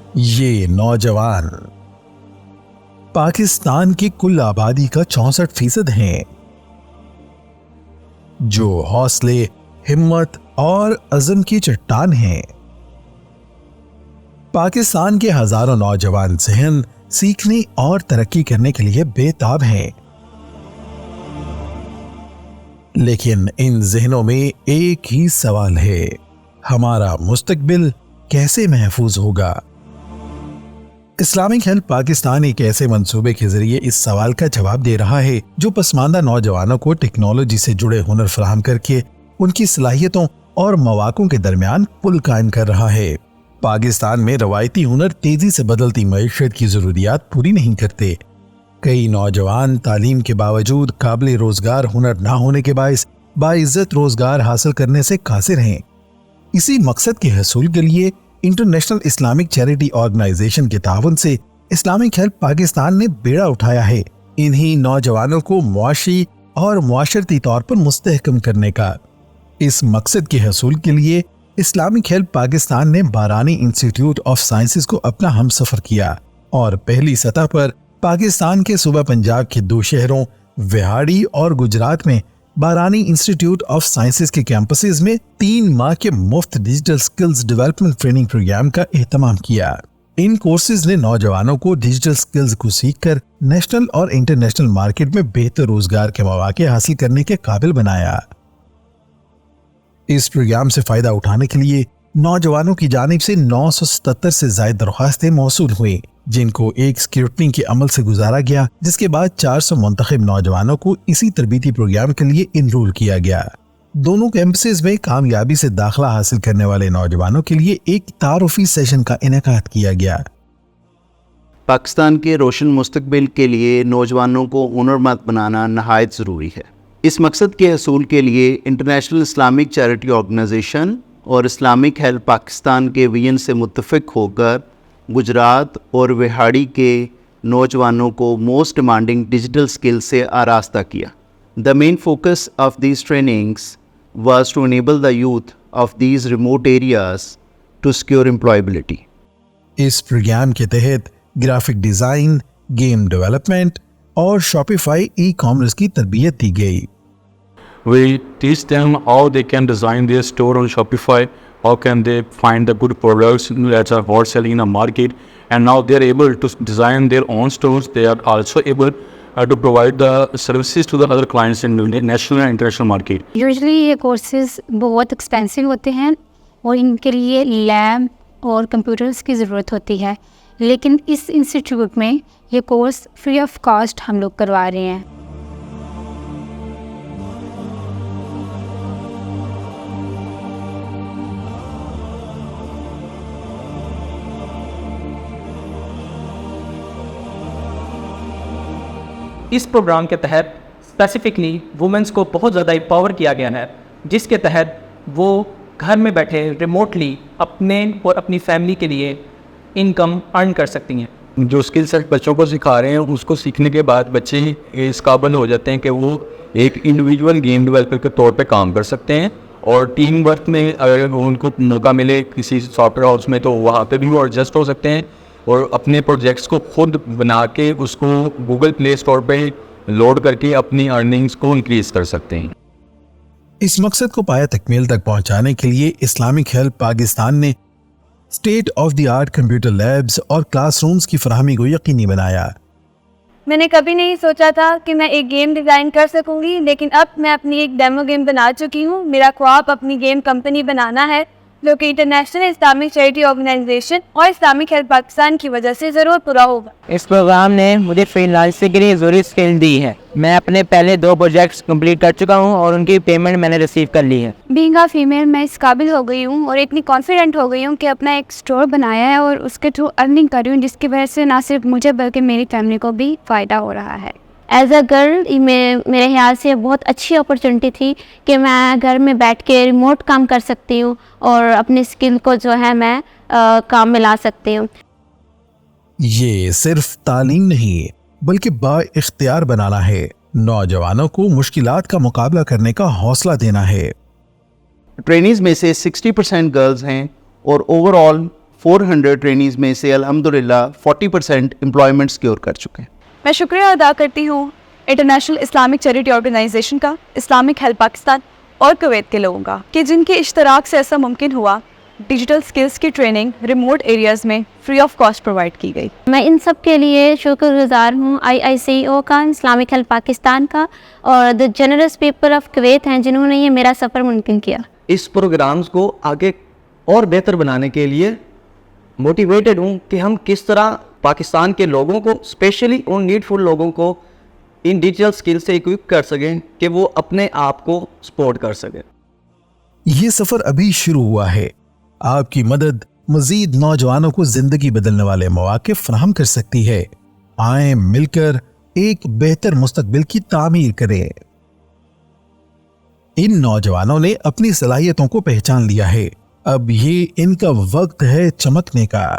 یہ نوجوان پاکستان کی کل آبادی کا 64% ہیں، جو حوصلے، ہمت اور عزم کی چٹان ہیں۔ پاکستان کے ہزاروں نوجوان ذہن سیکھنے اور ترقی کرنے کے لیے بے تاب ہیں، لیکن ان ذہنوں میں ایک ہی سوال ہے: ہمارا مستقبل کیسے محفوظ ہوگا؟ اسلامک ہیلپ پاکستان ایک ایسے منصوبے کے ذریعے اس سوال کا جواب دے رہا ہے جو پسماندہ نوجوانوں کو ٹیکنالوجی سے جڑے ہنر فراہم کر کے ان کی صلاحیتوں اور مواقعوں کے درمیان پل قائم کر رہا ہے۔ پاکستان میں روایتی ہنر تیزی سے بدلتی معیشت کی ضروریات پوری نہیں کرتے۔ کئی نوجوان تعلیم کے باوجود قابل روزگار ہنر نہ ہونے کے باعث باعزت روزگار حاصل کرنے سے قاصر ہیں۔ اسی مقصد کے حصول کے لیے انٹرنیشنل اسلامک چیریٹی آرگنائزیشن کے تعاون سے اسلامک ہیلپ پاکستان نے بیڑا اٹھایا ہے انہی نوجوانوں کو معاشی اور معاشرتی طور پر مستحکم کرنے کا۔ اس مقصد کے حصول کے لیے اسلامک ہیلپ پاکستان نے بارانی انسٹیٹیوٹ آف سائنسز کو اپنا ہم سفر کیا اور پہلی سطح پر پاکستان کے صوبہ پنجاب کے 2 شہروں وہاڑی اور گجرات میں بارانی انسٹیٹیوٹ آف سائنسز کے کیمپسز میں 3 ماہ کے مفت digital skills development training programme کا اہتمام کیا۔ ان کورسز نے نوجوانوں کو ڈیجیٹل سکلز کو سیکھ کر نیشنل اور انٹرنیشنل مارکیٹ میں بہتر روزگار کے مواقع حاصل کرنے کے قابل بنایا۔ اس پروگرام سے فائدہ اٹھانے کے لیے نوجوانوں کی جانب سے 977 سے زائد درخواستیں موصول ہوئیں، جن کو ایک اسکروٹنی کے عمل سے گزارا گیا، جس کے بعد 400 منتخب نوجوانوں کو اسی تربیتی پروگرام کے لیے انرول کیا گیا۔ دونوں کیمپسز میں کامیابی سے داخلہ حاصل کرنے والے نوجوانوں کے لیے ایک تعارفی سیشن کا انعقاد کیا گیا۔ پاکستان کے روشن مستقبل کے لیے نوجوانوں کو ہنرمند بنانا نہایت ضروری ہے۔ اس مقصد کے حصول کے لیے انٹرنیشنل اسلامک چیریٹی آرگنائزیشن اور اسلامک ہیلپ پاکستان کے ویژن سے متفق ہو کر گجرات اور وہاڑی کے نوجوانوں کو موسٹ ڈیمانڈنگ ڈیجیٹل اسکل سے آراستہ کیا۔ The main focus of these trainings was to enable the youth of these remote areas to secure employability. اس پروگرام کے تحت گرافک ڈیزائن، گیم ڈیولپمنٹ اور شاپیفائی ای کامرس کی تربیت دی گئی۔ We teach them how they can design their store on Shopify, how can they find the good products that are hot selling in the market, and now they are able to design their own stores. They are also able to provide the services to the other clients in the national and international market. Usually یہ courses بہت expensive ہوتے ہیں اور ان کے لیے lab اور computers کی ضرورت ہوتی ہے، لیکن اس انسٹیٹیوٹ میں یہ کورس فری آف کاسٹ ہم لوگ کروا رہے ہیں۔ اس پروگرام کے تحت اسپیسیفکلی وومنس کو بہت زیادہ امپاور کیا گیا ہے، جس کے تحت وہ گھر میں بیٹھے ریموٹلی اپنے اور اپنی فیملی کے لیے انکم ارن کر سکتی ہیں۔ جو اسکل سیٹ بچوں کو سکھا رہے ہیں، اس کو سیکھنے کے بعد بچے اس قابل ہو جاتے ہیں کہ وہ ایک انڈیویجول گیم ڈیولپر کے طور پہ کام کر سکتے ہیں، اور ٹیم ورک میں اگر ان کو موقع ملے کسی سافٹ ویئر ہاؤس میں تو وہاں پہ بھی وہ ایڈجسٹ ہو سکتے ہیں اور اپنے پروجیکٹس کو خود بنا کے اس کو گوگل پلے اسٹور پہ لوڈ کر کے اپنی ارننگز کو انکریز کر سکتے ہیں۔ اس مقصد کو پایہ تکمیل تک پہنچانے کے لیے اسلامک ہیلپ پاکستان نے state of the art computer labs اور کلاس رومز کی فراہمی کو یقینی بنایا۔ میں نے کبھی نہیں سوچا تھا کہ میں ایک گیم ڈیزائن کر سکوں گی، لیکن اب میں اپنی ایک ڈیمو گیم بنا چکی ہوں۔ میرا خواب اپنی گیم کمپنی بنانا ہے جو کہ انٹرنیشنل اسلامک چیریٹی آرگنائزیشن اور اسلامک ہیلپ پاکستان کی وجہ سے ضرور پورا ہوگا۔ اس پروگرام نے مجھے فری لانسنگ کے لیے ضروری اسکل دی ہے۔ میں اپنے پہلے 2 پروجیکٹس کمپلیٹ کر چکا ہوں اور ان کی پیمنٹ میں نے ریسیو کر لی ہے۔ بینگ اے فیمیل میں اس قابل ہو گئی ہوں اور اتنی کانفیڈنٹ ہو گئی ہوں کہ اپنا ایک اسٹور بنایا ہے اور اس کے تھرو ارننگ کر رہی ہوں، جس کی وجہ سے نہ صرف مجھے بلکہ میری فیملی کو بھی فائدہ ہو رہا ہے۔ ایز اے گرل میرے خیال سے بہت اچھی اپرچونیٹی تھی کہ میں گھر میں بیٹھ کے ریموٹ کام کر سکتی ہوں اور اپنی اسکل کو جو ہے میں کام میں لا سکتی ہوں۔ یہ صرف تعلیم نہیں بلکہ با اختیار بنانا ہے، نوجوانوں کو مشکلات کا مقابلہ کرنے کا حوصلہ دینا ہے۔ ٹرینیز میں سے 60% گرلز ہیں اور اوور آل 400 ٹرینیز میں سے الحمدللہ 40% امپلائمنٹ سیکیور کر چکے ہیں۔ میں شکریہ ادا کرتی ہوں انٹرنیشنل اسلامک چیریٹی آرگنائزیشن کا، اسلامک ہیلپ پاکستان اور کویت کے لوگوں کا کہ جن کے اشتراک سے ایسا ممکن ہوا۔ ڈیجیٹل سکلز کی ٹریننگ ریموٹ ایریاز میں فری آف کاسٹ پرووائڈ کی گئی۔ میں ان سب کے لیے شکر گزار ہوں، IICO کا، اسلامک ہیلپ پاکستان کا اور دی جنرس پیپل آف کویت ہیں جنہوں نے یہ میرا سفر ممکن کیا۔ اس پروگرامز کو آگے اور بہتر بنانے کے لیے موٹیویٹڈ ہوں کہ ہم کس طرح پاکستان کے لوگوں کو، اسپیشلی ان نیڈ فل لوگوں کو، ان ڈیجیٹل سکل سے اکوپ کر سکیں کہ وہ اپنے آپ کو سپورٹ کر سکیں۔ یہ سفر ابھی شروع ہوا ہے۔ آپ کی مدد مزید نوجوانوں کو زندگی بدلنے والے مواقع فراہم کر سکتی ہے۔ آئیں مل کر ایک بہتر مستقبل کی تعمیر کریں۔ ان نوجوانوں نے اپنی صلاحیتوں کو پہچان لیا ہے، اب یہ ان کا وقت ہے چمکنے کا۔